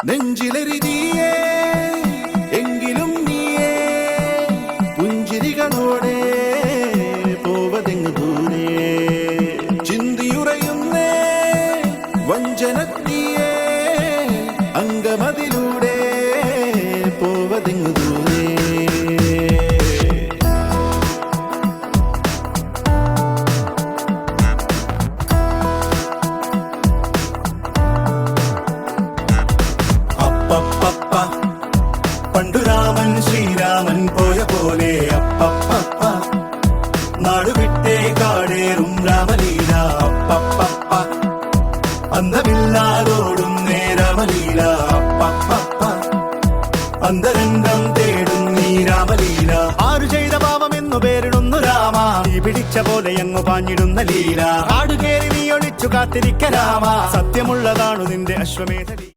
നെഞ്ചിലെരിതിയേ എങ്കിലും നീയേ പുഞ്ചിരികളോടെ പോവതെങ്ങ് ദൂരെ ചിന്തിയുറയുന്നേ വഞ്ചനത്തിയേ അങ്കമതിലൂടെ പോവതെങ്ങ് ദൂരെ പണ്ടു രാമൻ ശ്രീരാമൻ പോയ പോലെ അപ്പപ്പ നാടുവിട്ടേ കാടേറും രാമലീല അപ്പപ്പ അന്തമില്ലാതോടും നേരാമലീല അപ്പപ്പ അന്തരംഗം തേടും നീ രാമലീല ആരു ചെയ്ത പാപമെന്നു പേരിടുന്നു രാമ നീ പിടിച്ച പോലെ അങ്ങു പാഞ്ഞിടുന്ന ലീല ആടുകേറി നീ ഒളിച്ചു കാത്തിരിക്ക രാമ സത്യമുള്ളതാണു നിന്റെ അശ്വമേധ